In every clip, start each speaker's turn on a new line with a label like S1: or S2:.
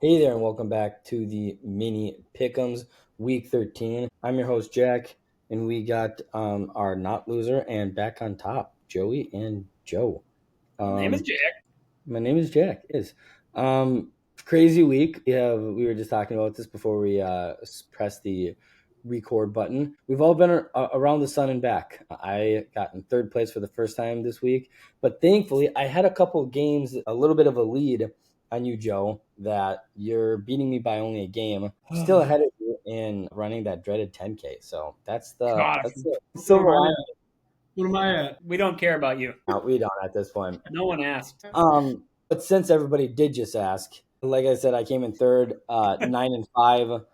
S1: Hey there, and welcome back to the Minny Pick'ems Week 13. I'm your host, Jack, and we got our not loser and back on top, Joey and Joe.
S2: Name is
S1: Um,
S2: Jack.
S1: my name is Jack. Is crazy week. We were just talking about this before we pressed the record button. We've all been around the sun and back. I got in third place for the first time this week, but thankfully I had a couple of games, a little bit of a lead on you, Joe. That you're beating me by only a game, still ahead of you in running that dreaded 10K. So that's the
S2: Gosh,
S1: that's the
S3: What am
S1: silver
S3: I
S1: lining.
S3: at? What am I at?
S2: we don't care about you.
S1: No, we don't at this point.
S2: No one asked.
S1: But since everybody did just ask, like I said, I came in third, 9-5,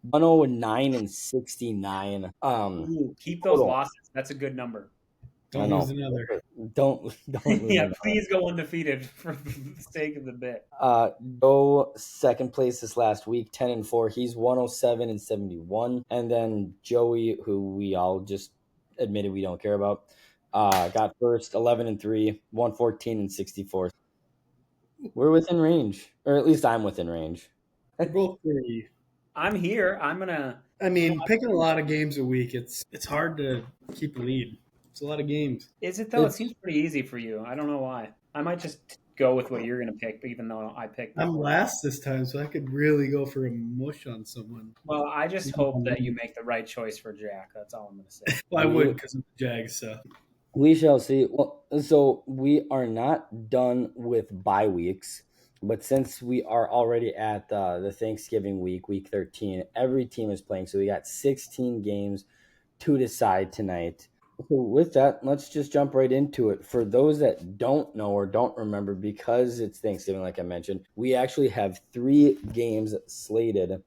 S1: 109-69.
S2: Ooh, keep those
S1: Total.
S2: losses. That's a good number.
S1: I
S3: Don't lose
S1: know.
S3: another.
S1: Don't lose
S2: Yeah,
S1: another.
S2: please go undefeated for the sake of the bit.
S1: Joe second place this last week, 10-4. He's 107-71, and then Joey, who we all just admitted we don't care about, got first, 11-3, 114-64. We're within range, or at least I'm within range.
S3: We're both pretty.
S2: I'm here. I'm gonna.
S3: Picking a lot of games a week, it's hard to keep a lead. It's a lot of games.
S2: Is it though? It seems pretty easy for you. I don't know why. I might just go with what you're gonna pick, even though I picked.
S3: I'm last this time, so I could really go for a mush on someone.
S2: Well, I just hope that you make the right choice for Jack. That's all I'm gonna say.
S3: Well, I would because of the Jags. So
S1: We shall see. Well, so we are not done with bye weeks, but since we are already at the Thanksgiving week, week 13, every team is playing. So we got 16 games to decide tonight. So with that, let's just jump right into it. For those that don't know or don't remember, because it's Thanksgiving, like I mentioned, we actually have 3 games slated,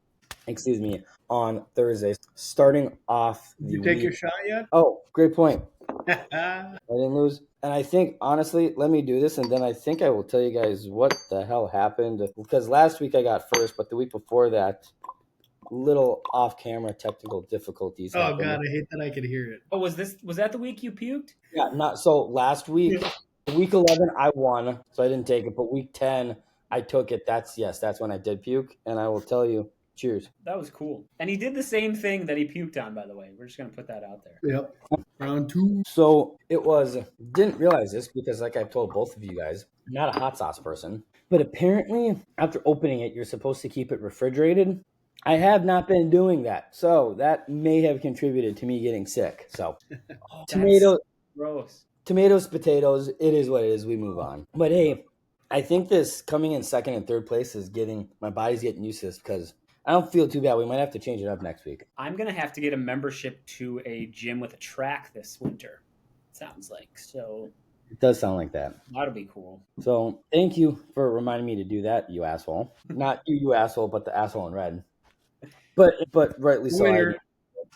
S1: on Thursday, starting off
S3: did
S1: the
S3: you take
S1: week.
S3: your shot yet?
S1: Oh, great point. I didn't lose. And I think, honestly, let me do this, and then I think I will tell you guys what the hell happened. Because last week I got first, but the week before that, little off-camera technical difficulties
S3: Oh
S1: happened.
S3: God, I hate that I could hear it.
S2: Oh, was that the week you puked?
S1: Yeah, not so. Last week, week 11, I won, so I didn't take it. But week 10, I took it. That's when I did puke, and I will tell you, cheers.
S2: That was cool. And he did the same thing that he puked on, by the way. We're just gonna put that out there.
S3: Yep. Round two.
S1: So didn't realize this because, like I've told both of you guys, I'm not a hot sauce person. But apparently, after opening it, you're supposed to keep it refrigerated. I have not been doing that. So that may have contributed to me getting sick. So,
S2: Oh,
S1: tomato,
S2: gross.
S1: tomatoes, potatoes, it is what it is. We move on. But hey, I think this coming in second and third place is my body's getting used to this because I don't feel too bad. We might have to change it up next week.
S2: I'm gonna have to get a membership to a gym with a track this winter. Sounds like so.
S1: It does sound like that.
S2: That'll be cool.
S1: So thank you for reminding me to do that, you asshole. Not you asshole, but the asshole in red. But rightly so.
S3: Winner.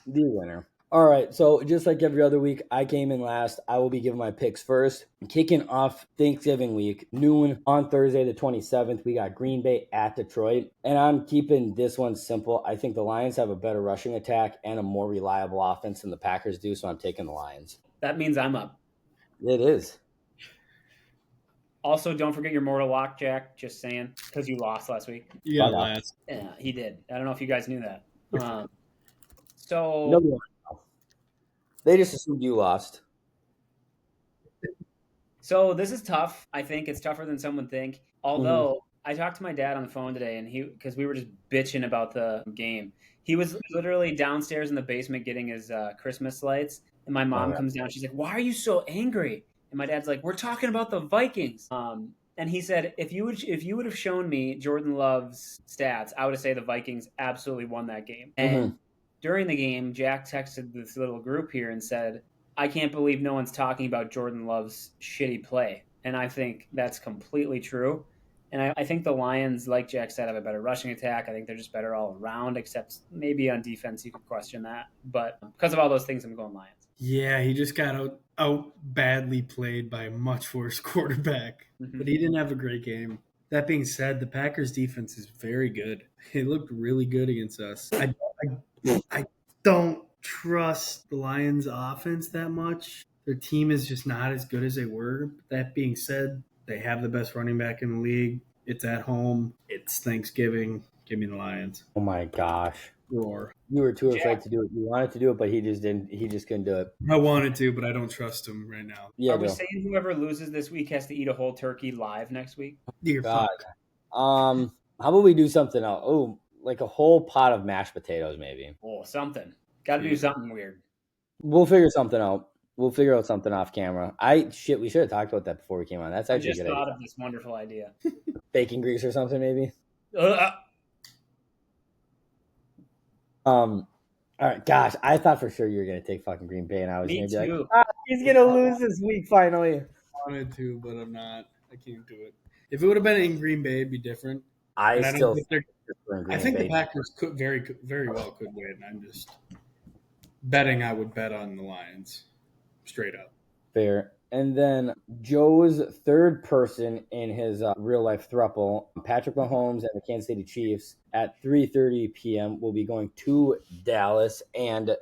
S1: The winner. All right, so just like every other week, I came in last. I will be giving my picks first. Kicking off Thanksgiving week, noon on Thursday the 27th, we got Green Bay at Detroit. And I'm keeping this one simple. I think the Lions have a better rushing attack and a more reliable offense than the Packers do, so I'm taking the Lions.
S2: That means I'm up.
S1: It is.
S2: Also, don't forget your mortal lock, Jack. Just saying, because you lost last week.
S3: You got
S1: Fuck off.
S3: last.
S2: Yeah, he did. I don't know if you guys knew that. So
S1: No, they just assumed you lost.
S2: So this is tough. I think it's tougher than some would think. Although I talked to my dad on the phone today, and because we were just bitching about the game. He was literally downstairs in the basement getting his Christmas lights, and my mom comes down. She's like, "Why are you so angry?" And my dad's like, "We're talking about the Vikings." And he said, "If you would have shown me Jordan Love's stats, I would have said the Vikings absolutely won that game." And during the game, Jack texted this little group here and said, I can't believe no one's talking about Jordan Love's shitty play. And I think that's completely true. And I think the Lions, like Jack said, have a better rushing attack. I think they're just better all around, except maybe on defense you could question that. But because of all those things, I'm going Lions.
S3: Yeah, he just got out badly played by a much worse quarterback. But he didn't have a great game. That being said, the Packers defense is very good. It looked really good against us. I don't trust the Lions offense that much. Their team is just not as good as they were. That being said, they have the best running back in the league. It's at home. It's Thanksgiving. Give me the Lions.
S1: Oh my gosh.
S3: Roar.
S1: You were too afraid to do it. You wanted to do it, but he just didn't. He just couldn't do it.
S3: I wanted to, but I don't trust him right now.
S1: Yeah,
S2: Are we
S1: Joe.
S2: saying whoever loses this week has to eat a whole turkey live next week?
S3: You're
S1: God.
S3: fine.
S1: How about we do something else? Oh, like a whole pot of mashed potatoes, maybe.
S2: Oh, something. Got to do something weird.
S1: We'll figure something out. We'll figure out something off camera. We should have talked about that before we came on. That's
S2: I
S1: actually
S2: just
S1: a good
S2: thought
S1: idea.
S2: of this wonderful idea.
S1: Bacon grease or something, maybe. All right, gosh, I thought for sure you were gonna take fucking Green Bay, and I was
S2: Me
S1: gonna be
S2: too.
S1: like, he's gonna lose this week finally.
S3: I wanted to, but I'm not. I can't do it. If it would have been in Green Bay, it'd be different.
S1: I
S3: don't think they're.
S1: Green
S3: I think
S1: Bay.
S3: the Packers could very well could win. I'm just betting. I would bet on the Lions, straight up.
S1: Fair. And then Joe's third person in his real life throuple, Patrick Mahomes and the Kansas City Chiefs at 3:30 p.m. will be going to Dallas. And,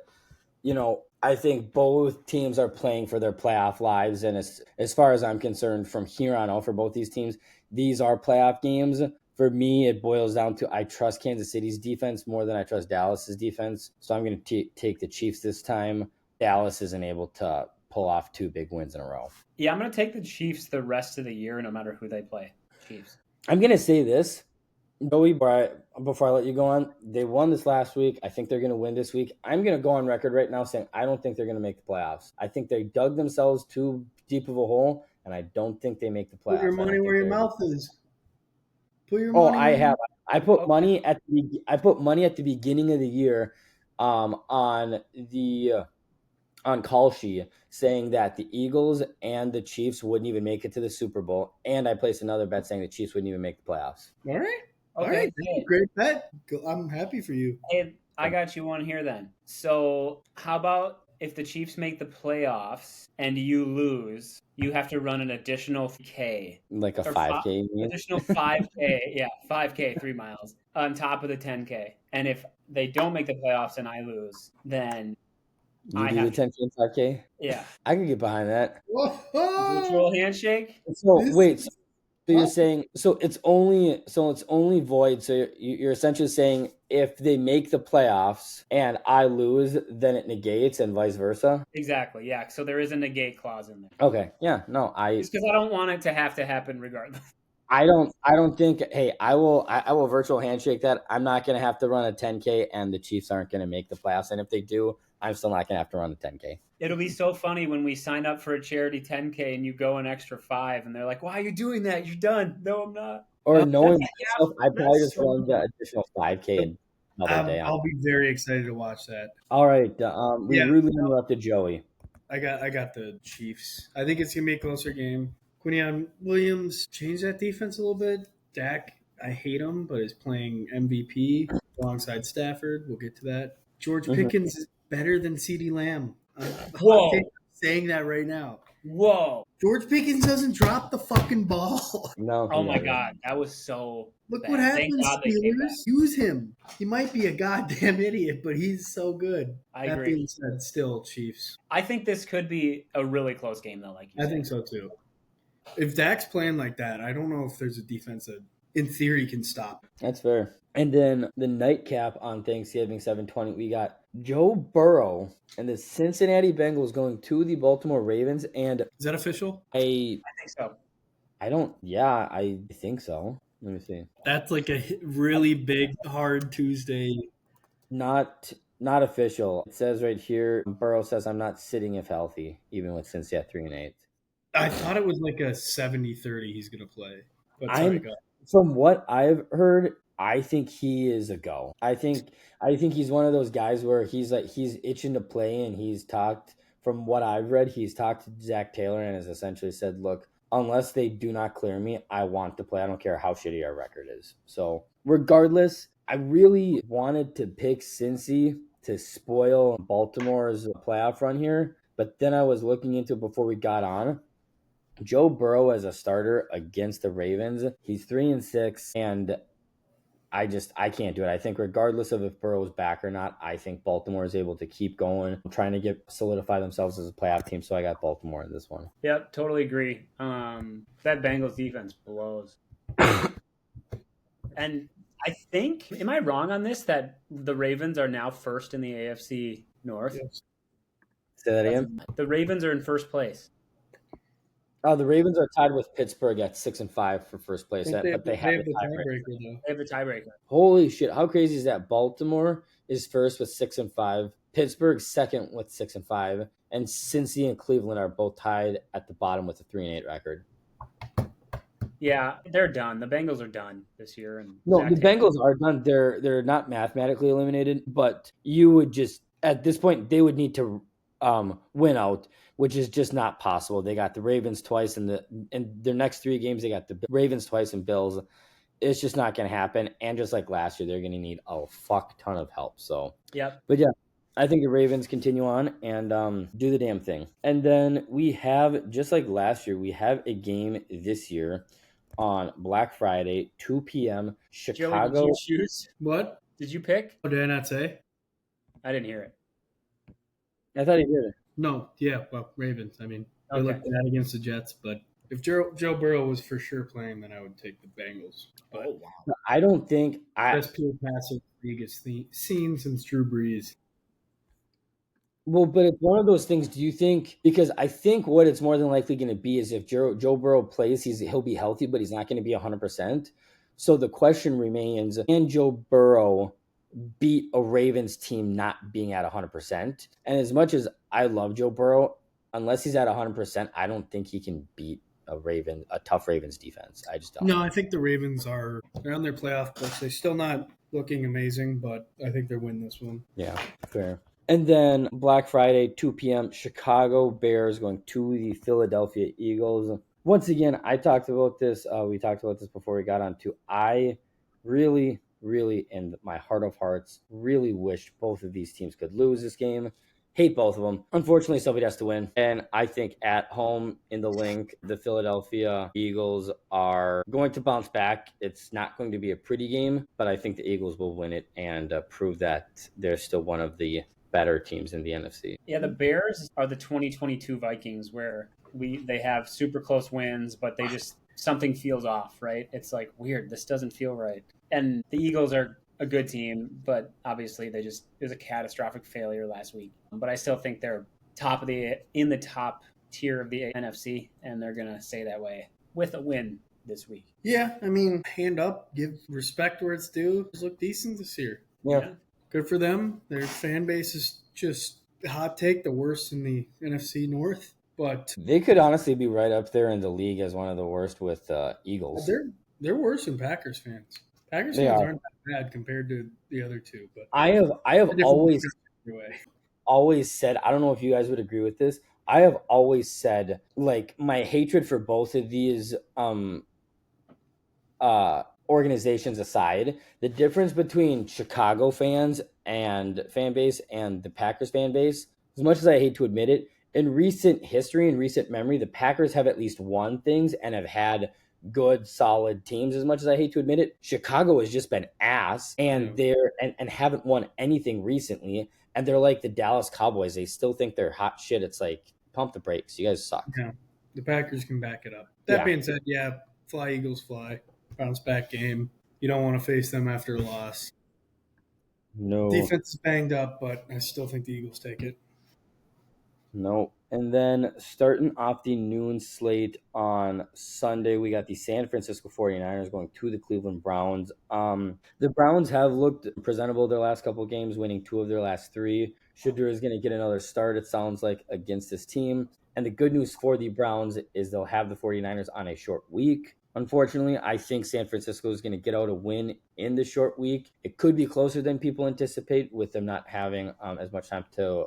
S1: you know, I think both teams are playing for their playoff lives. And as far as I'm concerned, from here on out for both these teams, these are playoff games. For me, it boils down to I trust Kansas City's defense more than I trust Dallas's defense. So I'm going to take the Chiefs this time. Dallas isn't able to pull off 2 big wins in a row.
S2: Yeah, I'm going to take the Chiefs the rest of the year, no matter who they play. Chiefs.
S1: I'm going to say this, Joey, before I let you go on. They won this last week. I think they're going to win this week. I'm going to go on record right now saying I don't think they're going to make the playoffs. I think they dug themselves too deep of a hole, and I don't think they make the playoffs.
S3: Put your money where your mouth is. Put your
S1: money.
S3: Oh,
S1: I have. I put money at the beginning of the year, on Kalshi saying that the Eagles and the Chiefs wouldn't even make it to the Super Bowl, and I placed another bet saying the Chiefs wouldn't even make the playoffs.
S3: All right.
S2: Okay.
S3: All right. Great bet. I'm happy for you.
S2: Hey, I got you one here then. So how about if the Chiefs make the playoffs and you lose, you have to run an additional K.
S1: Like a 5K?
S2: Additional 5K. Yeah, 5K, 3 miles on top of the 10K. And if they don't make the playoffs and I lose, then
S1: you do the 10K and 5K?
S2: Yeah.
S1: I can get behind that.
S2: Virtual handshake?
S1: So wait, so you're saying it's only void. So you're essentially saying if they make the playoffs and I lose, then it negates and vice versa?
S2: Exactly, yeah. So there is a negate clause in there.
S1: Okay. Yeah, no,
S2: just because I don't want it to have to happen regardless.
S1: I don't think, hey, I will virtual handshake that. I'm not going to have to run a 10K and the Chiefs aren't going to make the playoffs. And if they do, I'm still not going to have to run a 10K.
S2: It'll be so funny when we sign up for a charity 10K and you go an extra 5 and they're like, why are you doing that? You're done. No, I'm not.
S1: Or knowing myself, I probably just run the additional 5K and another day.
S3: I'll be very excited to watch that.
S1: All right. We rudely interrupted Joey.
S3: I got the Chiefs. I think it's going to be a closer game. Quinion Williams changed that defense a little bit. Dak, I hate him, but is playing MVP alongside Stafford. We'll get to that. George Pickens is better than CeeDee Lamb.
S2: Whoa.
S3: I'm saying that right now.
S2: Whoa.
S3: George Pickens doesn't drop the fucking ball.
S1: No.
S2: Oh, my God. That was so
S3: Look
S2: bad.
S3: what happens, Steelers. Use him. He might be a goddamn idiot, but he's so good.
S2: I agree.
S3: That being said, still Chiefs.
S2: I think this could be a really close game, though. Like you said.
S3: I think so, too. If Dak's playing like that, I don't know if there's a defense that, in theory, can stop.
S1: That's fair. And then the nightcap on Thanksgiving 7/20, we got Joe Burrow and the Cincinnati Bengals going to the Baltimore Ravens. And
S3: is that official?
S2: I think so.
S1: I think so. Let me see.
S3: That's like a really big, hard Tuesday.
S1: Not official. It says right here, Burrow says, I'm not sitting if healthy, even with Cincy at 3-8.
S3: I thought it was like a 70-30 he's going to play. But
S1: from what I've heard, I think he is a go. I think he's one of those guys where he's itching to play, and he's talked, from what I've read, he's talked to Zach Taylor and has essentially said, look, unless they do not clear me, I want to play. I don't care how shitty our record is. So regardless, I really wanted to pick Cincy to spoil Baltimore's playoff run here, but then I was looking into it before we got on. Joe Burrow as a starter against the Ravens, he's 3-6, and I can't do it. I think regardless of if Burrow's back or not, I think Baltimore is able to keep going, trying to solidify themselves as a playoff team. So I got Baltimore in this one.
S2: Yep, totally agree. That Bengals defense blows. And I think, am I wrong on this, that the Ravens are now first in the AFC North?
S3: Yes.
S1: Say that again.
S2: The Ravens are in first place.
S1: The Ravens are tied with Pittsburgh at 6-5 for first place,
S3: They
S1: but they have
S3: have
S1: the
S3: the
S1: tiebreaker.
S3: tiebreaker, though.
S2: They have the tiebreaker.
S1: Holy shit! How crazy is that? Baltimore is first with 6-5. Pittsburgh second with 6-5, and Cincy and Cleveland are both tied at the bottom with a 3-8 record.
S2: Yeah, they're done. The Bengals are done this year. And
S1: No, the Bengals are done. They're not mathematically eliminated, but you would just at this point they would need to win out, which is just not possible. They got the Ravens twice in their next 3 games. They got the Ravens twice and Bills. It's just not going to happen. And just like last year, they're going to need a fuck ton of help. So,
S2: yep.
S1: But yeah, I think the Ravens continue on and do the damn thing. And then we have, just like last year, we have a game this year on Black Friday, 2 p.m. Chicago.
S2: Joey, did you choose?
S3: What?
S2: Did you pick?
S3: What did I not say?
S2: I didn't hear it.
S1: I thought he did it.
S3: No, yeah, well, Ravens. I mean, they
S2: Okay.
S3: looked bad against the Jets, but if Joe Burrow was for sure playing, then I would take the Bengals. But
S2: wow.
S1: I don't think
S3: best pure passer the league has seen since Drew Brees.
S1: Well, but it's one of those things. Do you think? Because I think what it's more than likely going to be is if Joe Burrow plays, he'll be healthy, but he's not going to be 100%. So the question remains: can Joe Burrow beat a Ravens team not being at 100%? And as much as I love Joe Burrow, unless he's at 100%, I don't think he can beat a tough Ravens defense. I just don't.
S3: No, I think the Ravens they're on their playoff push. They're still not looking amazing, but I think they'll win this one.
S1: Yeah, fair. And then Black Friday, 2 p.m., Chicago Bears going to the Philadelphia Eagles. Once again, I talked about this. We talked about this before we got on to. I really, in my heart of hearts, really wish both of these teams could lose this game. Hate both of them. Unfortunately, somebody has to win. And I think at home in the Link, the Philadelphia Eagles are going to bounce back. It's not going to be a pretty game, but I think the Eagles will win it and prove that they're still one of the better teams in the NFC.
S2: Yeah, the Bears are the 2022 Vikings where they have super close wins, but they just something feels off, right? It's like weird. This doesn't feel right. And the Eagles are a good team, but obviously it was a catastrophic failure last week. But I still think they're in the top tier of the NFC, and they're gonna stay that way with a win this week.
S3: Yeah, I mean, hand up, give respect where it's due. Look decent this year.
S1: Yeah.
S3: Good for them. Their fan base is just hot take, the worst in the NFC North. But
S1: they could honestly be right up there in the league as one of the worst with Eagles.
S3: They're worse than Packers fans. Packers fans aren't that bad compared to the other two. But
S1: I have always said, I don't know if you guys would agree with this. I have always said, like, my hatred for both of these organizations aside, the difference between Chicago fans and fan base and the Packers fan base, as much as I hate to admit it, in recent history and recent memory, the Packers have at least won things and have had good, solid teams. As much as I hate to admit it, Chicago has just been ass, and and haven't won anything recently. And they're like the Dallas Cowboys. They still think they're hot shit. It's like, pump the brakes. You guys suck.
S3: Yeah, the Packers can back it up. That being said, fly Eagles fly. Bounce back game. You don't want to face them after a loss.
S1: No.
S3: Defense is banged up, but I still think the Eagles take it.
S1: No. And then starting off the noon slate on Sunday, we got the San Francisco 49ers going to the Cleveland Browns. The Browns have looked presentable their last couple of games, winning 2 of their last 3. Shedeur is going to get another start, it sounds like, against this team. And the good news for the Browns is they'll have the 49ers on a short week. Unfortunately, I think San Francisco is going to get out a win in the short week. It could be closer than people anticipate with them not having as much time to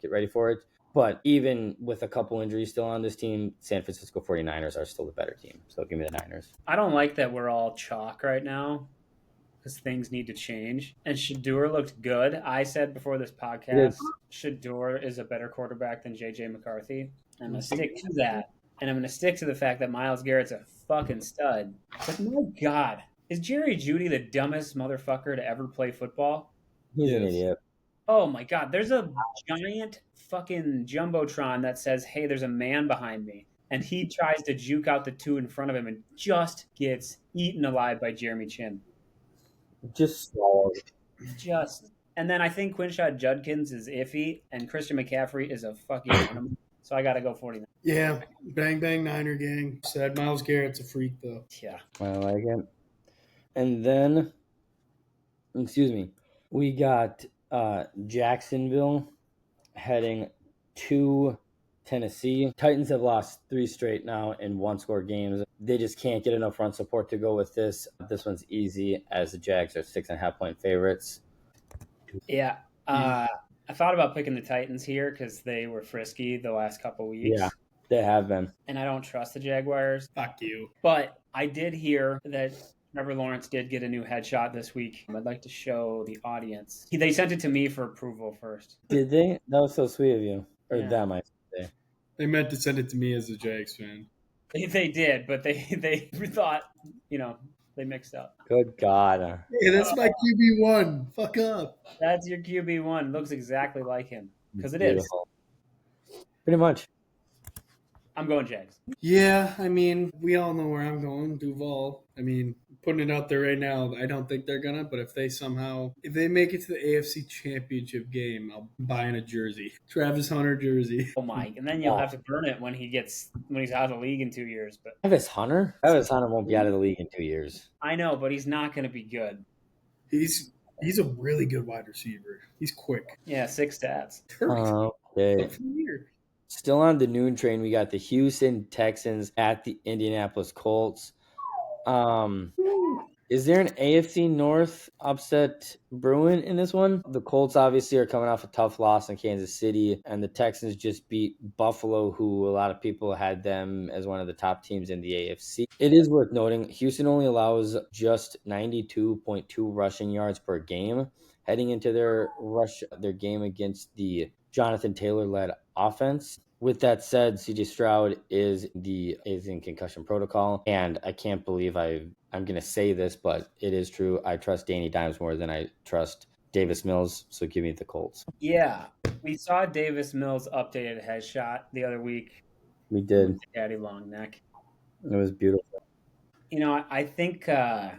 S1: get ready for it. But even with a couple injuries still on this team, San Francisco 49ers are still the better team. So give me the Niners.
S2: I don't like that we're all chalk right now because things need to change. And Shedeur looked good. I said before this podcast, Shedeur is a better quarterback than J.J. McCarthy. I'm going to stick to that. And I'm going to stick to the fact that Myles Garrett's a fucking stud. But my God, is Jerry Jeudy the dumbest motherfucker to ever play football?
S1: He's an idiot.
S2: Oh my God, there's a giant fucking jumbotron that says, hey, there's a man behind me. And he tries to juke out the 2 in front of him and just gets eaten alive by Jeremy Chin.
S1: Just swallowed.
S2: And then I think Quinshot Judkins is iffy, and Christian McCaffrey is a fucking animal. So I got to go 49.
S3: Yeah, bang bang Niner gang. Sad Miles Garrett's a freak though.
S2: Yeah.
S1: I like it. And then, excuse me, we got Jacksonville heading to Tennessee. Titans have lost 3 straight now in 1-score games. They just can't get enough run support to go with this. This one's easy as the Jags are 6.5-point favorites.
S2: Yeah. I thought about picking the Titans here because they were frisky the last couple weeks.
S1: Yeah, they have been.
S2: And I don't trust the Jaguars.
S3: Fuck you.
S2: But I did hear that Trevor Lawrence did get a new headshot this week. I'd like to show the audience. They sent it to me for approval first.
S1: Did they? That was so sweet of you. Or
S2: Yeah.
S1: them, I should say.
S3: They meant to send it to me as a Jags fan.
S2: They did, but they thought, they mixed up.
S1: Good God.
S3: Hey, that's my QB1. Fuck up.
S2: That's your QB1. Looks exactly like him. Because it is.
S1: Beautiful. Pretty much.
S2: I'm going Jags.
S3: Yeah, I mean, we all know where I'm going, Duval. I mean, putting it out there right now, I don't think they're gonna, but if they make it to the AFC Championship game, I'll buy in a jersey. Travis Hunter jersey.
S2: Oh my, and then you'll have to burn it when he's out of the league in 2 years. But
S1: Travis Hunter? Travis Hunter won't be out of the league in 2 years.
S2: I know, but he's not gonna be good.
S3: He's a really good wide receiver. He's quick.
S2: Yeah, 6 stats.
S1: Okay. Still on the noon train, we got the Houston Texans at the Indianapolis Colts. Is there an AFC North upset brewing in this one? The Colts obviously are coming off a tough loss in Kansas City, and the Texans just beat Buffalo, who a lot of people had them as one of the top teams in the AFC. It is worth noting, Houston only allows just 92.2 rushing yards per game heading into their game against the Jonathan Taylor-led offense. With that said, CJ Stroud is in concussion protocol, and I can't believe I'm going to say this, but it is true. I trust Danny Dimes more than I trust Davis Mills, so give me the Colts.
S2: Yeah, we saw Davis Mills' updated headshot the other week.
S1: We did.
S2: Daddy long neck.
S1: It was beautiful.
S2: I think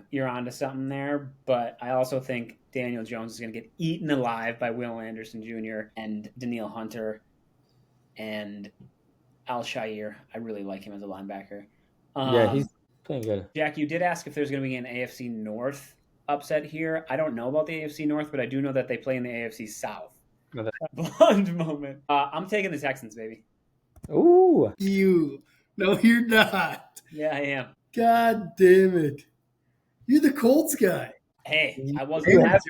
S2: you're onto something there, but I also think Daniel Jones is going to get eaten alive by Will Anderson Jr. and Danielle Hunter and Al-Shaair. I really like him as a linebacker.
S1: Yeah, he's playing good.
S2: Jack, you did ask if there's going to be an AFC North upset here. I don't know about the AFC North, but I do know that they play in the AFC South.
S1: Okay.
S2: Blonde moment. I'm taking the Texans, baby.
S1: Ooh.
S3: No, you're not.
S2: Yeah, I am.
S3: God damn it. You're the Colts guy.
S2: Hey, I wasn't happy.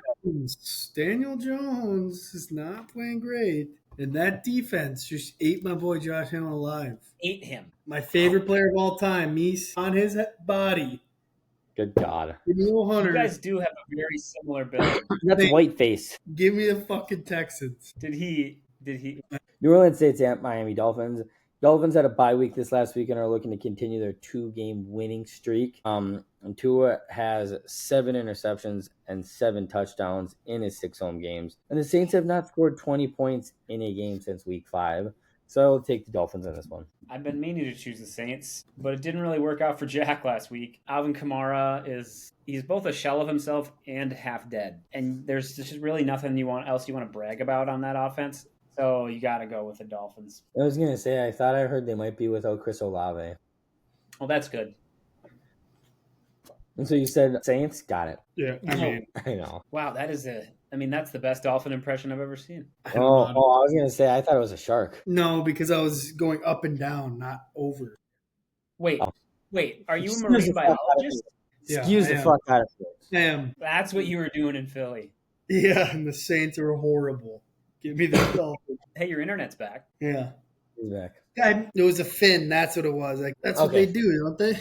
S3: Daniel Jones is not playing great. And that defense just ate my boy Josh Allen alive.
S2: Ate him.
S3: My favorite player of all time. He's on his body.
S1: Good God.
S2: You guys do have a very similar build.
S1: That's Whiteface.
S3: Give me the fucking Texans.
S2: Did he?
S1: New Orleans Saints at Miami Dolphins. Dolphins had a bye week this last week and are looking to continue their 2-game winning streak. And Tua has 7 interceptions and 7 touchdowns in his 6 home games. And the Saints have not scored 20 points in a game since week 5. So I will take the Dolphins in this one.
S2: I've been meaning to choose the Saints, but it didn't really work out for Jack last week. Alvin Kamara he's both a shell of himself and half dead. And there's just really nothing else you want to brag about on that offense. So you got to go with the Dolphins.
S1: I was going to say, I thought I heard they might be without Chris Olave.
S2: Well, that's good.
S1: And so you said Saints? Got it.
S3: Yeah,
S1: I know.
S2: Wow, that's the best Dolphin impression I've ever seen.
S1: I was going to say, I thought it was a shark.
S3: No, because I was going up and down, not over.
S2: Wait, are you a marine biologist?
S1: Excuse the fuck out of it.
S3: I am.
S2: That's what you were doing in Philly.
S3: Yeah, and the Saints are horrible. Give me the Dolphins.
S2: Hey, your internet's back.
S3: Yeah.
S1: He's back.
S3: It was a fin. That's what it was. Like that's what they do, don't they?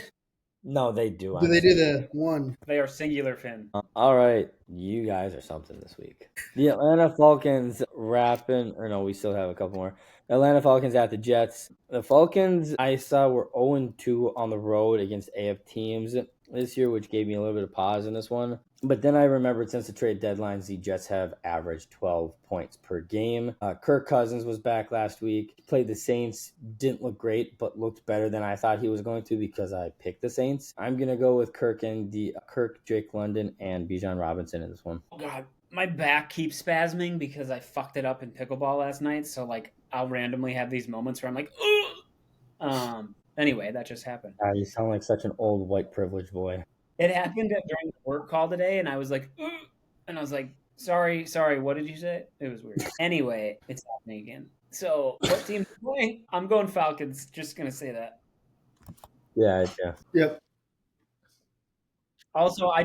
S1: No, they do.
S3: Do they do the one?
S2: They are singular fin.
S1: All right. You guys are something this week. The Atlanta Falcons we still have a couple more. Atlanta Falcons at the Jets. The Falcons, I saw, were 0-2 on the road against AF teams this year, which gave me a little bit of pause in this one. But then I remembered since the trade deadlines, the Jets have averaged 12 points per game. Kirk Cousins was back last week. He played the Saints, didn't look great, but looked better than I thought he was going to because I picked the Saints. I'm going to go with Kirk, Jake London, and Bijan Robinson in this one.
S2: Oh, God. My back keeps spasming because I fucked it up in pickleball last night. So, like, I'll randomly have these moments where I'm like, ugh! Anyway, that just happened.
S1: You sound like such an old white privileged boy.
S2: It happened during the work call today, and I was like, ugh! And I was like, sorry, what did you say? It was weird. Anyway, it's happening again. So, what team are you playing? I'm going Falcons. Just going to say that.
S1: Yeah.
S3: Yep.
S2: Also, I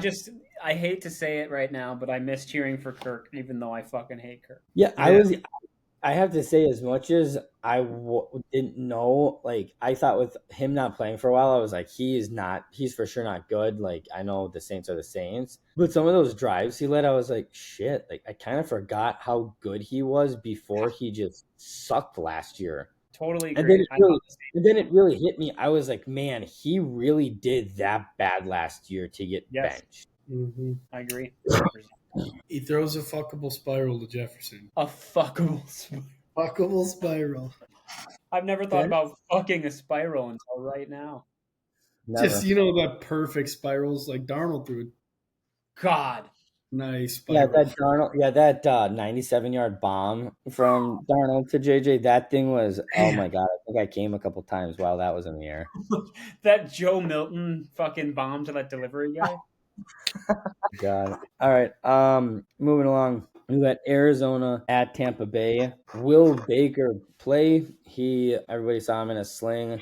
S2: hate to say it right now, but I miss cheering for Kirk, even though I fucking hate Kirk.
S1: Yeah, I have to say, as much as I didn't know, like, I thought with him not playing for a while, I was like, he's for sure not good. Like, I know the Saints are the Saints, but some of those drives he led, I was like, shit, like, I kind of forgot how good he was before he just sucked last year.
S2: Totally
S1: And
S2: agree.
S1: then it really hit me. I was like, man, he really did that bad last year to get benched.
S3: Mm-hmm.
S2: I agree.
S3: He throws a fuckable spiral to Jefferson.
S2: A fuckable spiral.
S3: Fuckable spiral.
S2: I've never thought about fucking a spiral until right now.
S3: Never. Just, that perfect spirals like Darnold threw.
S2: God.
S3: Nice spiral.
S1: That 97-yard bomb from Darnold to JJ, that thing was, oh my God, I think I came a couple times while that was in the air.
S2: That Joe Milton fucking bomb to that delivery guy.
S1: God. All right. Moving along. We got Arizona at Tampa Bay. Will Baker play? Everybody saw him in a sling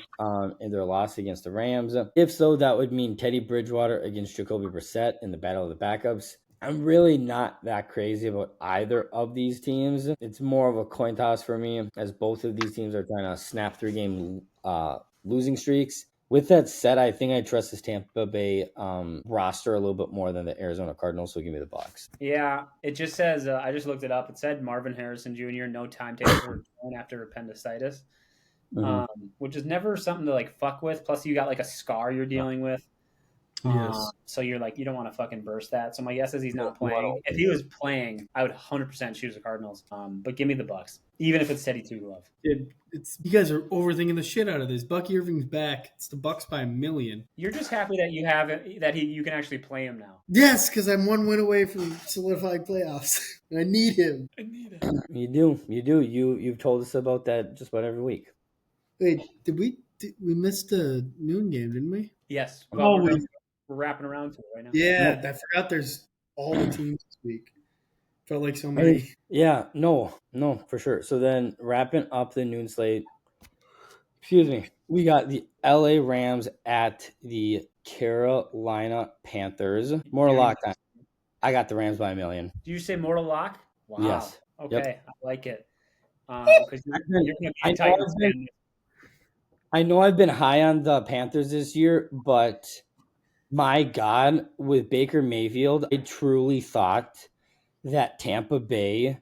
S1: in their loss against the Rams. If so, that would mean Teddy Bridgewater against Jacoby Brissett in the battle of the backups. I'm really not that crazy about either of these teams. It's more of a coin toss for me, as both of these teams are trying to snap 3-game losing streaks. With that said, I think I trust this Tampa Bay roster a little bit more than the Arizona Cardinals, so give me the Bucs.
S2: Yeah, it just says, I just looked it up. It said Marvin Harrison Jr., no timetable for return after appendicitis, which is never something to, like, fuck with. Plus, you got, like, a scar you're dealing with.
S3: Yes.
S2: So you're like, you don't want to fucking burst that. So my guess is he's not playing. If he was playing, I would 100% choose the Cardinals. But give me the Bucs, even if it's Teddy Two Glove.
S3: You guys are overthinking the shit out of this. Bucky Irving's back. It's the Bucs by 1 million.
S2: You're just happy that you have it, that you can actually play him now.
S3: Yes, because I'm 1 win away from solidifying playoffs. I need him.
S1: You do. You've told us about that just about every week.
S3: Wait, we missed the noon game, didn't we?
S2: Yes. Well, we're wrapping around to it right now.
S3: Yeah, I forgot there's all the teams this week. Felt like so many.
S1: No, for sure. So then wrapping up the noon slate, we got the LA Rams at the Carolina Panthers. Mortal lock time. I got the Rams by 1 million.
S2: Do you say mortal lock? Wow.
S1: Yes.
S2: Okay,
S1: yep.
S2: I like it. Because you're going to be a Titans fan.
S1: I know I've been high on the Panthers this year, but my God, with Baker Mayfield, I truly thought that Tampa Bay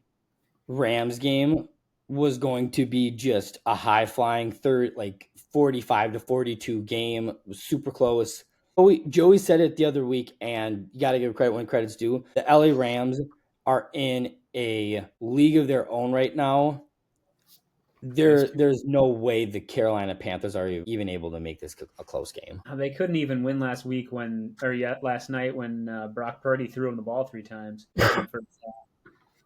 S1: Rams game was going to be just a high-flying 45-42 game. It was super close. Joey said it the other week, and you got to give credit when credit's due. The LA Rams are in a league of their own right now. There's no way the Carolina Panthers are even able to make this a close game.
S2: They couldn't even win last night when Brock Purdy threw him the ball 3 times.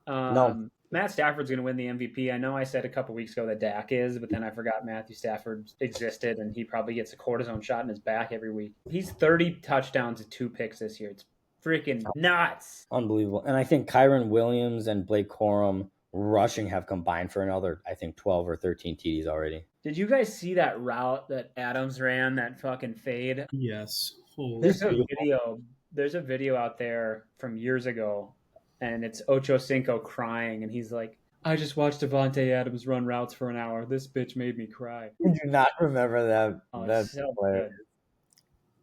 S1: No.
S2: Matt Stafford's going to win the MVP. I know I said a couple weeks ago that Dak is, but then I forgot Matthew Stafford existed, and he probably gets a cortisone shot in his back every week. He's 30 touchdowns and 2 picks this year. It's freaking nuts.
S1: Unbelievable. And I think Kyron Williams and Blake Corum rushing have combined for another, I think, 12 or 13 TDs already.
S2: Did you guys see that route that Adams ran, that fucking fade?
S3: Yes.
S2: There's a video out there from years ago, and it's Ocho Cinco crying, and he's like, I just watched Devontae Adams run routes for an hour. This bitch made me cry.
S1: I do not remember that.
S2: That's so good.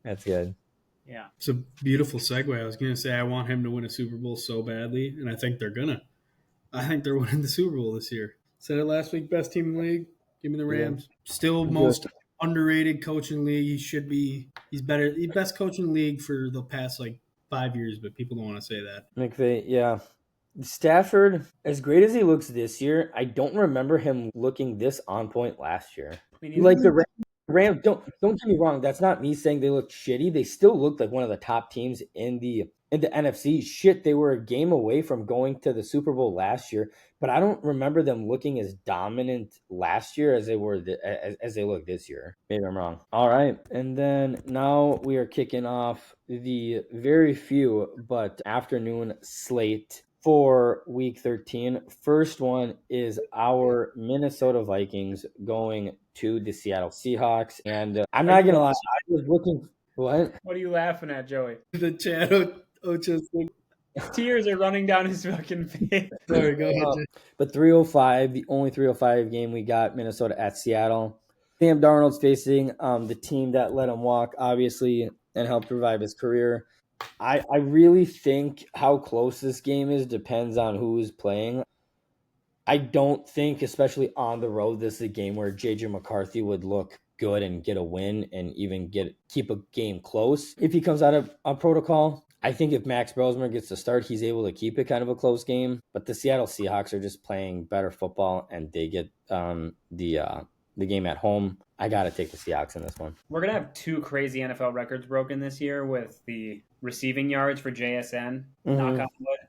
S1: That's good.
S2: Yeah.
S3: It's a beautiful segue. I was going to say I want him to win a Super Bowl so badly, and I think they're going to. I think they're winning the Super Bowl this year. Said it last week, best team in the league. Give me the Rams. Yeah. Still most underrated coach in the league. He should be. He's better. He's best coach in the league for the past 5 5 years, but people don't want to say that.
S1: McVay, yeah. Stafford, as great as he looks this year, I don't remember him looking this on point last year. Like the Rams, don't get me wrong. That's not me saying they look shitty. They still looked like one of the top teams in the NFC. Shit, they were a game away from going to the Super Bowl last year, but I don't remember them looking as dominant last year as they were as they look this year. Maybe I'm wrong. All right, and then now we are kicking off the very few but afternoon slate for week 13. First one is our Minnesota Vikings going to the Seattle Seahawks. And I'm not going to lie, I was looking. What?
S2: What are you laughing at, Joey?
S3: The chat, Ocho's thing.
S2: Tears are running down his fucking face.
S3: Sorry, go ahead.
S1: But 305, the only 305 game we got, Minnesota at Seattle. Sam Darnold's facing the team that let him walk, obviously, and helped revive his career. I really think how close this game is depends on who's playing. I don't think, especially on the road, this is a game where J.J. McCarthy would look good and get a win and even keep a game close. If he comes out of a protocol, I think if Max Brosmer gets to start, he's able to keep it kind of a close game. But the Seattle Seahawks are just playing better football, and they get the game at home. I got to take the Seahawks in this one.
S2: We're going to have two crazy NFL records broken this year with the receiving yards for JSN, knock on wood,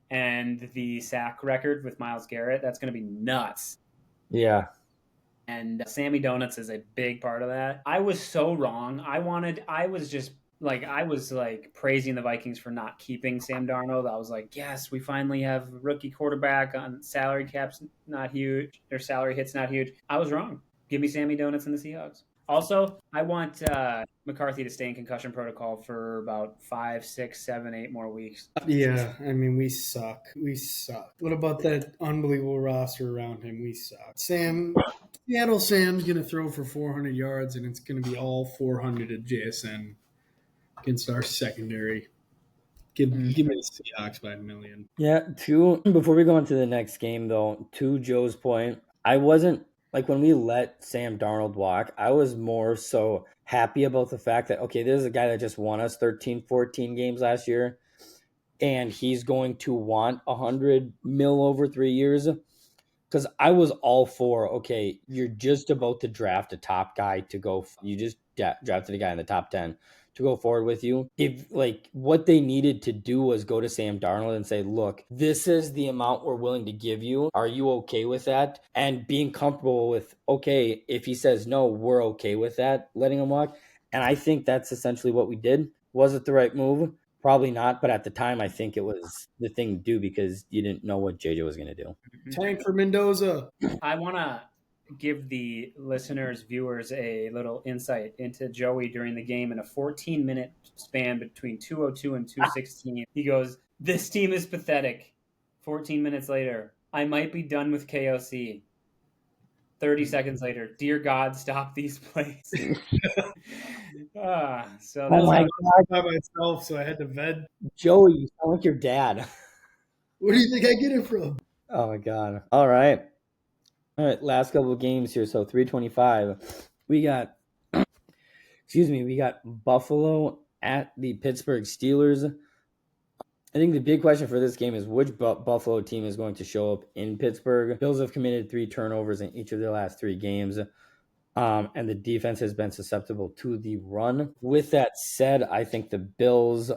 S2: and the sack record with Myles Garrett. That's going to be nuts.
S1: Yeah.
S2: And Sammy Donuts is a big part of that. I was so wrong. I was praising the Vikings for not keeping Sam Darnold. I was like, yes, we finally have a rookie quarterback on salary cap's not huge. Their salary hit's not huge. I was wrong. Give me Sammy Donuts and the Seahawks. Also, I want McCarthy to stay in concussion protocol for about 5, 6, 7, 8 more weeks.
S3: Yeah, I mean, we suck. What about that unbelievable roster around him? We suck. Seattle Sam's going to throw for 400 yards, and it's going to be all 400 at JSN against our secondary. Give me the Seahawks by a million.
S1: Yeah, before we go on to the next game, though, to Joe's point, I wasn't, like when we let Sam Darnold walk, I was more so happy about the fact that, okay, there's a guy that just won us 13, 14 games last year, and he's going to want $100 million over 3 years. Because I was all for, okay, you're just about to draft a top guy to go. You just drafted a guy in the top 10 to go forward with you. If what they needed to do was go to Sam Darnold and say, look, this is the amount we're willing to give you. Are you okay with that? And being comfortable with, okay, if he says no, we're okay with that, letting him walk. And I think that's essentially what we did. Was it the right move? Probably not, but at the time, I think it was the thing to do because you didn't know what JJ was going to do.
S3: Tank for Mendoza.
S2: I want to give the listeners, viewers, a little insight into Joey during the game in a 14-minute span between 2:02 and 2:16. He goes, "This team is pathetic." 14 minutes later, "I might be done with KOC." 30 seconds later, "Dear God, stop these plays." So
S1: oh my God.
S3: By myself, so I had to vent.
S1: Joey, you sound like your dad.
S3: Where do you think I get it from?
S1: Oh my God. All right. Last couple of games here. So 325. We got Buffalo at the Pittsburgh Steelers. I think the big question for this game is which Buffalo team is going to show up in Pittsburgh. Bills have committed 3 turnovers in each of their last 3 games. And the defense has been susceptible to the run. With that said, I think the Bills,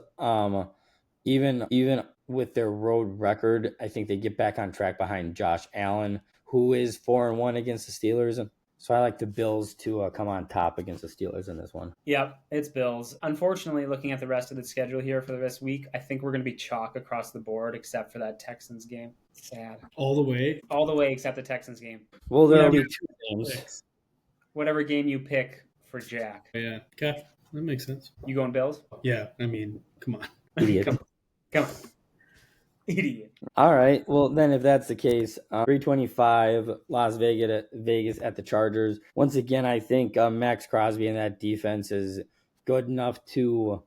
S1: even with their road record, I think they get back on track behind Josh Allen, who is 4-1 against the Steelers. So I like the Bills to come on top against the Steelers in this one.
S2: Yep, it's Bills. Unfortunately, looking at the rest of the schedule here for this week, I think we're going to be chalk across the board except for that Texans game. Sad.
S3: All the way?
S2: All the way except the Texans game.
S1: Well, there will be 2 games.
S2: Whatever game you pick for Jack.
S3: Yeah, okay. That makes sense.
S2: You going Bills?
S3: Yeah, I mean, come on.
S1: Idiot.
S2: Come on. Idiot.
S1: All right. Well, then if that's the case, 325 Las Vegas at the Chargers. Once again, I think Max Crosby and that defense is good enough to.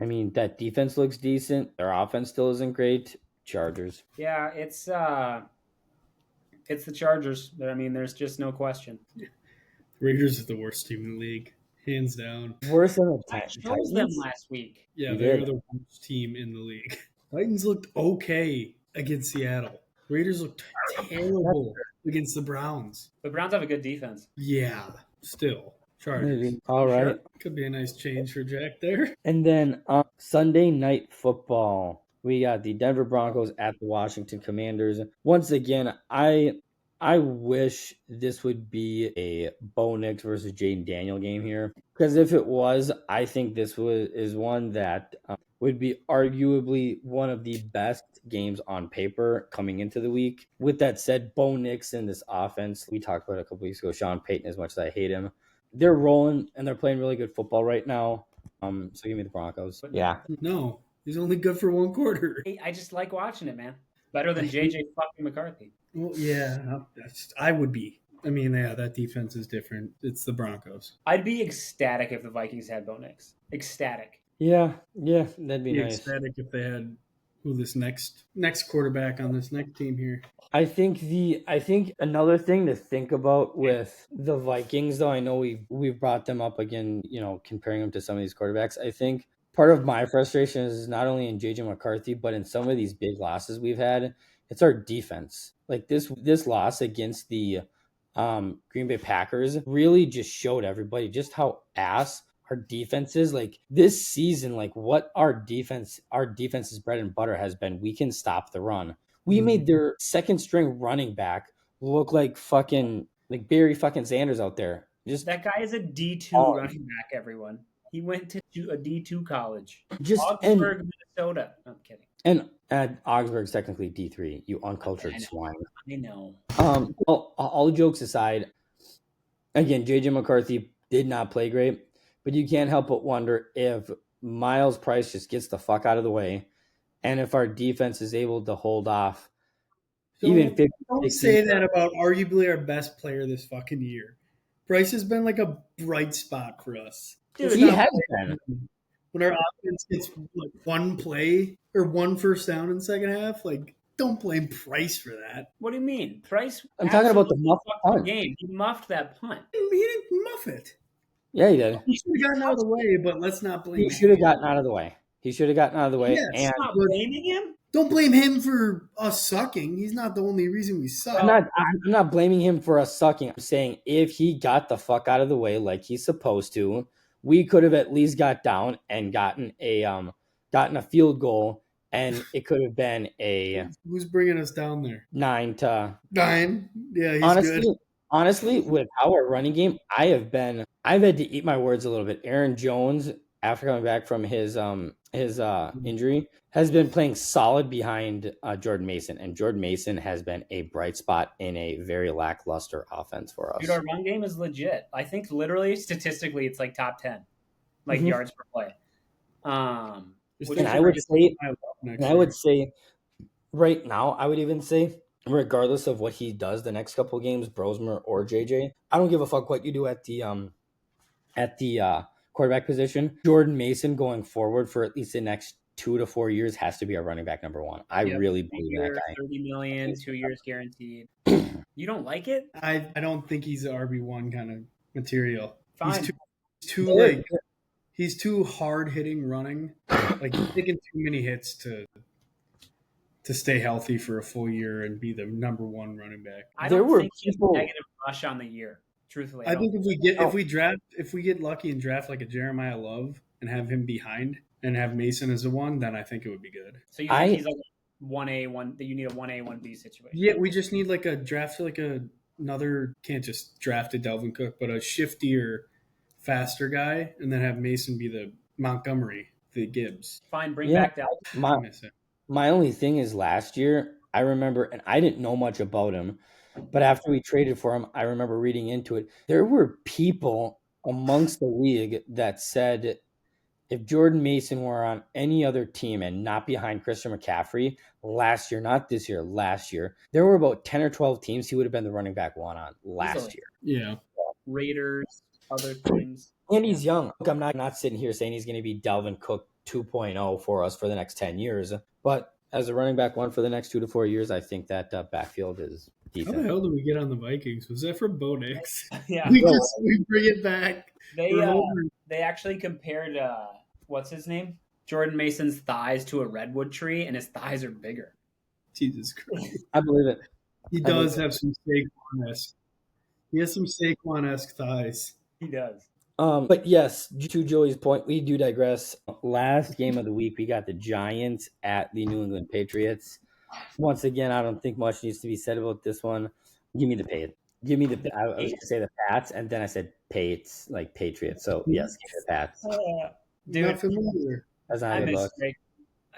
S1: I mean, that defense looks decent. Their offense still isn't great. Chargers.
S2: Yeah, it's the Chargers. I mean, there's just no question.
S3: Raiders are the worst team in the league. hands down.
S1: Worse than the
S2: I chose them
S1: Titans.
S2: last week.
S3: Yeah,
S1: You
S3: they're
S1: did.
S3: the worst team in the league. Titans looked okay against Seattle. Raiders looked terrible against the Browns.
S2: The Browns have a good defense.
S3: Yeah, still. Chargers.
S1: Maybe. All right.
S2: Sure.
S3: Could be a nice change for Jack there.
S1: And then Sunday night football, we got the Denver Broncos at the Washington Commanders. Once again, I wish this would be a Bo Nix versus Jaden Daniel game here, because if it was, I think this is one that would be arguably one of the best games on paper coming into the week. With that said, Bo Nix in this offense, we talked about it a couple weeks ago, Sean Payton, as much as I hate him, they're rolling and they're playing really good football right now. So give me the Broncos. Yeah.
S3: No, he's only good for one quarter.
S2: I just like watching it, man. Better than JJ fucking McCarthy.
S3: Well, yeah, I would be. I mean, yeah, that defense is different. It's the Broncos.
S2: I'd be ecstatic if the Vikings had Bo Nix. Ecstatic.
S1: Yeah, that'd be nice.
S3: Ecstatic if they had this next quarterback on this next team here.
S1: I think another thing to think about with the Vikings, though, I know we've brought them up again, comparing them to some of these quarterbacks. I think part of my frustration is not only in JJ McCarthy, but in some of these big losses we've had, it's our defense. Like this loss against the Green Bay Packers really just showed everybody just how ass our defense is. Like this season, like what our defense's bread and butter has been. We can stop the run. We made their second string running back look like fucking like Barry fucking Sanders out there. Just
S2: that guy is a D2 running back, everyone. He went to a D2 college. Augsburg, Minnesota. No, I'm kidding.
S1: And Augsburg's technically D3, you uncultured swine.
S2: I know.
S1: All jokes aside, again, JJ McCarthy did not play great, but you can't help but wonder if Miles Price just gets the fuck out of the way, and if our defense is able to hold off even 50.
S3: Don't say that about arguably our best player this fucking year. Price has been like a bright spot for us.
S1: Dude, he has been.
S3: When our offense gets like one play or one first down in the second half, like don't blame Price for that.
S2: What do you mean? Price?
S1: I'm talking about the muffed punt
S2: game. He muffed that punt.
S3: He didn't muff it.
S1: Yeah, he did.
S3: He should have gotten out of the way, but let's not blame him.
S1: He should have gotten out of the way.
S3: Yes,
S2: and not blaming him.
S3: Don't blame him for us sucking. He's not the only reason we suck.
S1: I'm not blaming him for us sucking. I'm saying if he got the fuck out of the way like he's supposed to, we could have at least got down and gotten a field goal, and it could have been a.
S3: Who's bringing us down there?
S1: 9.
S3: Yeah, he's good.
S1: Honestly, with our running game, I've had to eat my words a little bit. Aaron Jones, after coming back from his injury, has been playing solid behind Jordan Mason, and Jordan Mason has been a bright spot in a very lackluster offense for us.
S2: Dude, our run game is legit. I think literally statistically, it's like top 10, like yards per play.
S1: And I would say right now, I would even say, regardless of what he does the next couple of games, Brosmer or JJ, I don't give a fuck what you do at the quarterback position. Jordan Mason going forward for at least the next 2 to 4 years has to be our running back number one. I really believe in that guy.
S2: $30 million, 2 years guaranteed. You don't like it?
S3: I don't think he's an RB1 kind of material.
S2: Fine.
S3: He's too hard hitting running. Like he's taking too many hits to stay healthy for a full year and be the number one running back.
S2: I don't think he's a negative rush on the year. Truthfully,
S3: I think if we get lucky and draft like a Jeremiah Love and have him behind and have Mason as a 1, then I think it would be good.
S2: So you think he's like 1A, that you need a 1A, 1B situation?
S3: Yeah, we just need like a draft, like another, can't just draft a Delvin Cook, but a shiftier, faster guy, and then have Mason be the Montgomery, the Gibbs.
S2: Fine, bring back that.
S1: My only thing is last year, I remember, and I didn't know much about him, but after we traded for him, I remember reading into it. There were people amongst the league that said if Jordan Mason were on any other team and not behind Christian McCaffrey last year, not this year, last year, there were about 10 or 12 teams he would have been the running back 1 on last year.
S3: Yeah.
S2: Raiders, other teams.
S1: And he's young. Look, I'm not sitting here saying he's going to be Dalvin Cook 2.0 for us for the next 10 years. But as a running back 1 for the next 2 to 4 years, I think that backfield is
S3: How the hell did we get on the Vikings? Was that from Bo Nix?
S2: Yeah.
S3: We bring it back.
S2: They actually compared what's his name? Jordan Mason's thighs to a redwood tree, and his thighs are bigger.
S3: Jesus Christ.
S1: I believe it.
S3: He does have some Saquon-esque. He has some Saquon-esque thighs.
S2: He does.
S1: But yes, to Joey's point, we do digress. Last game of the week, we got the Giants at the New England Patriots. Once again, I don't think much needs to be said about this one. Give me the Patriots. Give me the. I was going to say the Pats, and then I said Pates, like Patriots. So yes, give me the Pats.
S2: Dude,
S3: not familiar.
S1: That's not
S2: I
S1: a good
S2: miss
S1: look.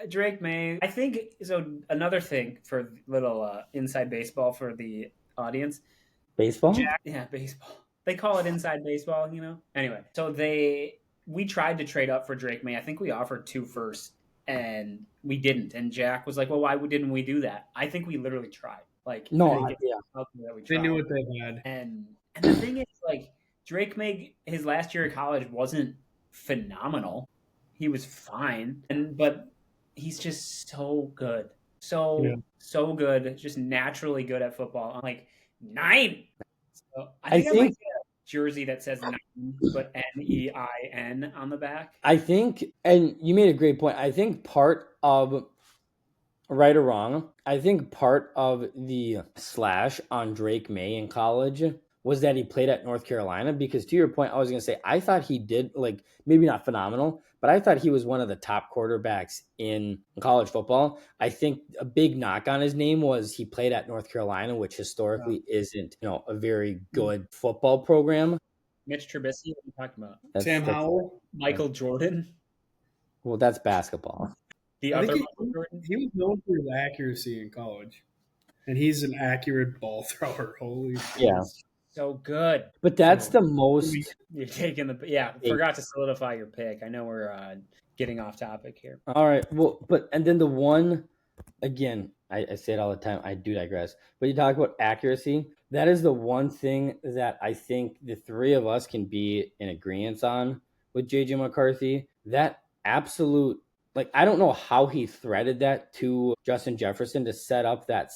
S2: Drake May. I think so. Another thing for little inside baseball for the audience.
S1: Baseball?
S2: Yeah, baseball. They call it inside baseball, you know? Anyway, so we tried to trade up for Drake May. I think we offered 2 first, and we didn't. And Jack was like, well, why didn't we do that? I think we literally tried. Like,
S1: no,
S3: they knew what they had.
S2: And the thing is, like, Drake May, his last year of college wasn't phenomenal. He was fine. But he's just so good. So good. Just naturally good at football. I'm like, 9. So I think I might get a jersey that says 9, but NEIN on the back.
S1: I think, and you made a great point. I think part of, right or wrong, I think part of the slash on Drake May in college was that he played at North Carolina, because to your point, I was going to say, I thought he did, like, maybe not phenomenal, but I thought he was one of the top quarterbacks in college football. I think a big knock on his name was he played at North Carolina, which historically isn't, a very good football program.
S2: Mitch Trubisky, what are you talking about?
S3: Sam Howell?
S2: Michael Jordan?
S1: Well, that's basketball.
S2: The other Michael Jordan?
S3: He was known for his accuracy in college. And he's an accurate ball thrower. Holy shit.
S1: Yeah.
S2: So good.
S1: But that's the most.
S2: You're taking forgot to solidify your pick. I know we're getting off topic here.
S1: All right. Well, and then the one, again, I say it all the time, I do digress. But you talk about accuracy. That is the one thing that I think the 3 of us can be in agreement on with JJ McCarthy. That absolute, like, I don't know how he threaded that to Justin Jefferson to set up that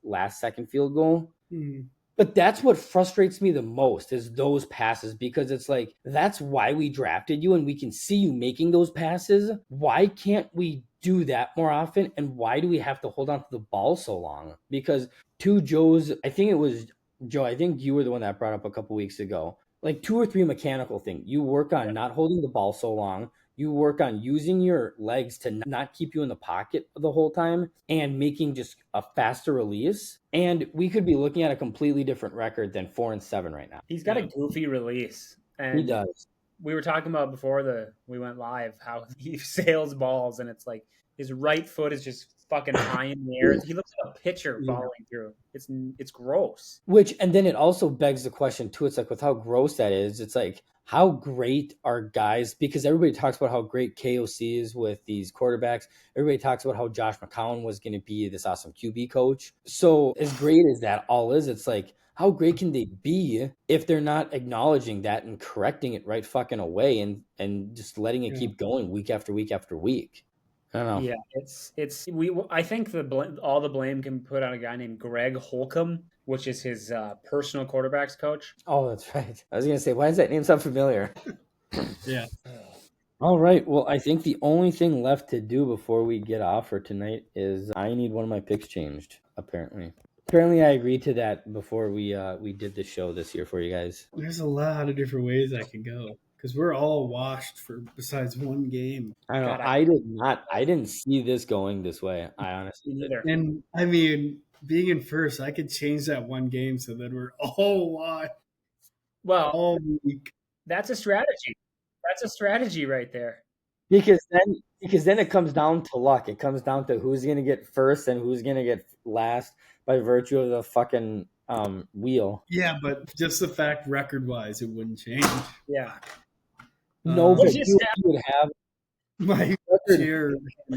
S1: last second field goal.
S3: Mm-hmm.
S1: But that's what frustrates me the most, is those passes, because it's like, that's why we drafted you, and we can see you making those passes. Why can't we do that more often? And why do we have to hold on to the ball so long? Because to Joe's, I think it was Joe, I think you were the one that brought up a couple weeks ago, like 2 or 3 mechanical thing. You work on not holding the ball so long. You work on using your legs to not keep you in the pocket the whole time and making just a faster release. And we could be looking at a completely different record than 4-7 right now.
S2: He's got a goofy release. And
S1: he does.
S2: We were talking about before we went live how he sails balls, and it's like his right foot is just fucking high in the air. He looks like a pitcher falling through. It's gross.
S1: And then it also begs the question too. It's like, with how gross that is, it's like, how great are guys, because everybody talks about how great KOC is with these quarterbacks. Everybody talks about how Josh McCown was going to be this awesome QB coach. So as great as that all is, it's like, how great can they be if they're not acknowledging that and correcting it right fucking away and just letting it keep going week after week after week? I don't know.
S2: Yeah, I think all the blame can be put on a guy named Greg Holcomb, which is his personal quarterbacks coach.
S1: Oh, that's right. I was going to say, why does that name sound familiar?
S3: Yeah.
S1: All right. Well, I think the only thing left to do before we get off for tonight is I need one of my picks changed, apparently. Apparently, I agreed to that before we did the show this year for you guys.
S3: There's a lot of different ways I can go, because we're all washed for besides one game.
S1: I know. I didn't see this going this way. I honestly didn't.
S3: And I mean, being in first, I could change that one game so that we're all washed.
S2: Well,
S3: all week.
S2: That's a strategy. That's a strategy right there.
S1: Because then it comes down to luck. It comes down to who's going to get first and who's going to get last by virtue of the fucking wheel.
S3: Yeah, but just the fact record-wise, it wouldn't change.
S2: Yeah.
S1: No, but you would have
S3: my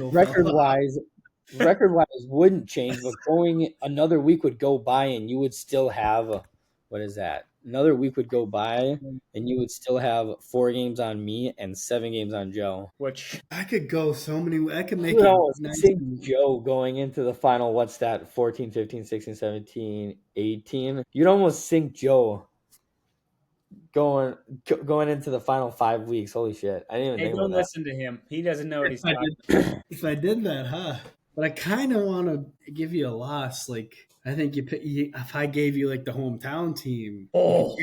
S1: record-wise wouldn't change, but going another week would go by and you would still have what is that? another week would go by, and you would still have 4 games on me and 7 games on Joe.
S2: Which
S3: I could go so many. I could make
S1: You would
S3: it
S1: almost
S3: nice.
S1: sink Joe going into the final, what's that, 14, 15, 16, 17, 18? You'd almost sink Joe going into the final 5 weeks. Holy shit. I didn't even
S2: hey,
S1: think
S2: don't
S1: about
S2: listen to him. He doesn't know what he's
S3: If I
S2: talking.
S3: did, if I did that, huh? But I kind of want to give you a loss. Like I think if I gave you like the hometown team,
S2: Oh,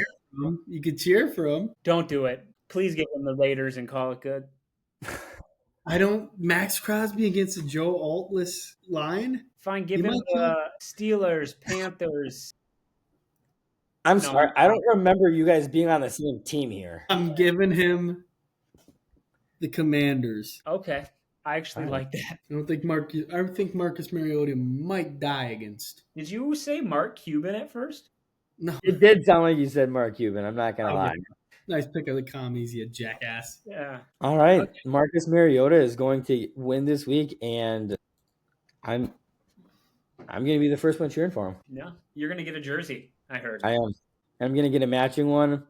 S3: you could cheer for them.
S2: don't do it. Please give him the Raiders and call it good.
S3: I don't Max Crosby against a Joe Altless line.
S2: Fine, give
S3: You
S2: him
S3: might
S2: the Steelers, Panthers.
S1: I'm
S2: No.
S1: sorry. I don't remember you guys being on the same team here.
S3: I'm giving him the Commanders.
S2: Okay, I actually like that.
S3: I think Marcus Mariota might die against.
S2: Did you say Mark Cuban at first?
S3: No,
S1: It did sound like you said Mark Cuban. I'm not going to lie.
S3: nice pick of the commies, you jackass.
S2: Yeah.
S1: All right. Marcus Mariota is going to win this week, and I'm going to be the first one cheering for him.
S2: Yeah, you're gonna get a jersey. I heard.
S1: I am. I'm going to get a matching one.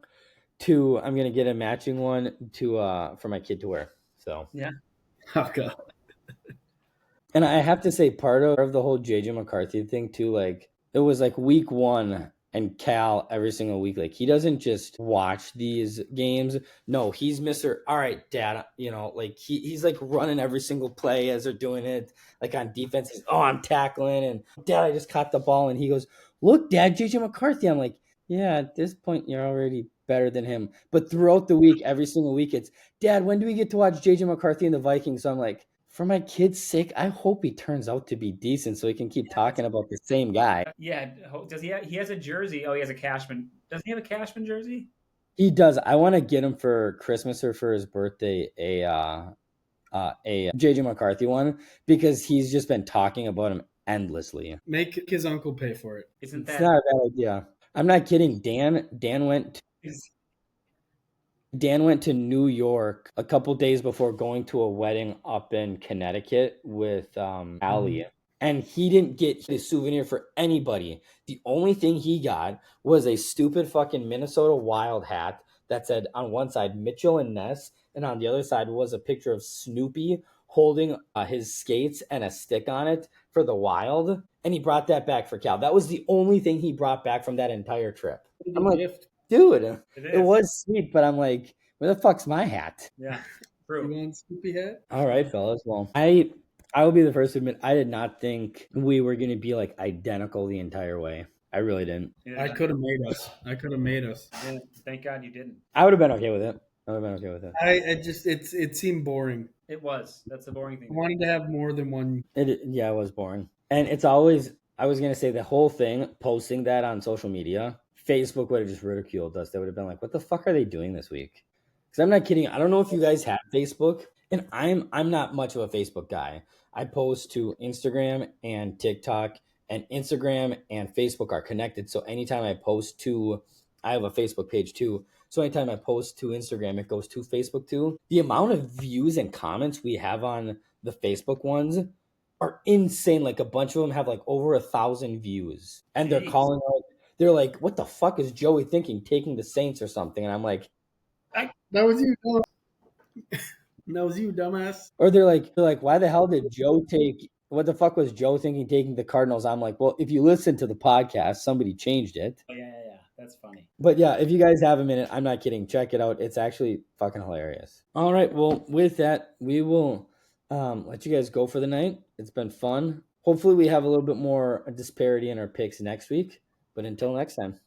S1: I'm going to get a matching one for my kid to wear. So
S2: Yeah.
S3: Oh god.
S1: And I have to say, part of the whole JJ McCarthy thing too, like it was like week 1 and Cal every single week. Like he doesn't just watch these games. No, he's Mr. All right, Dad. Like he's like running every single play as they're doing it. Like on defense, I'm tackling, and Dad, I just caught the ball, and he goes, "Look, Dad, JJ McCarthy." I'm like, yeah, at this point, you're already better than him. But throughout the week, every single week, it's, Dad, when do we get to watch JJ McCarthy and the Vikings? So I'm like, for my kid's sake, I hope he turns out to be decent so he can keep talking about the same guy.
S2: Yeah. Does he? He has a jersey. Oh, he has a Cashman. Does he have a Cashman jersey?
S1: He does. I want to get him for Christmas or for his birthday a JJ McCarthy one, because he's just been talking about him endlessly.
S3: Make his uncle pay for it.
S2: Isn't
S1: It's
S2: that?
S1: not a bad idea. I'm not kidding. Dan went to New York a couple days before going to a wedding up in Connecticut with Allie. And he didn't get a souvenir for anybody. The only thing he got was a stupid fucking Minnesota Wild hat that said on one side Mitchell and Ness, and on the other side was a picture of Snoopy holding his skates and a stick on it for the Wild. And he brought that back for Cal. That was the only thing he brought back from that entire trip. I'm like,
S3: Gift.
S1: dude, it was sweet, but I'm like, where the fuck's my hat?
S2: Yeah.
S3: You
S2: True.
S3: want Snoopy hat?
S1: All right, fellas. Well, I will be the first to admit I did not think we were going to be like identical the entire way. I really didn't.
S2: Yeah.
S3: I could have made us.
S2: Yeah, thank God you didn't.
S1: I would have been okay with it.
S3: I just it seemed boring.
S2: It was. That's the boring thing.
S3: I wanted to have more than one.
S1: It was boring. And it's always, I was going to say, the whole thing, posting that on social media, Facebook would have just ridiculed us. They would have been like, what the fuck are they doing this week? Because I'm not kidding. I don't know if you guys have Facebook, and I'm not much of a Facebook guy. I post to Instagram and TikTok, and Instagram and Facebook are connected. So anytime I post to, I have a Facebook page too. So anytime I post to Instagram, it goes to Facebook too. The amount of views and comments we have on the Facebook ones are insane. Like a bunch of them have like over 1,000 views, and they're calling out. They're like, "What the fuck is Joey thinking, taking the Saints or something?" And I'm like,
S3: That was you. That was you, dumbass.
S1: or they're like, "Why the hell did Joe take? What the fuck was Joe thinking, taking the Cardinals?" I'm like, well, if you listen to the podcast, somebody changed it.
S2: Oh, yeah. That's funny.
S1: But yeah, if you guys have a minute, I'm not kidding. Check it out. It's actually fucking hilarious. All right. Well, with that, we will let you guys go for the night. It's been fun. Hopefully we have a little bit more disparity in our picks next week. But until next time.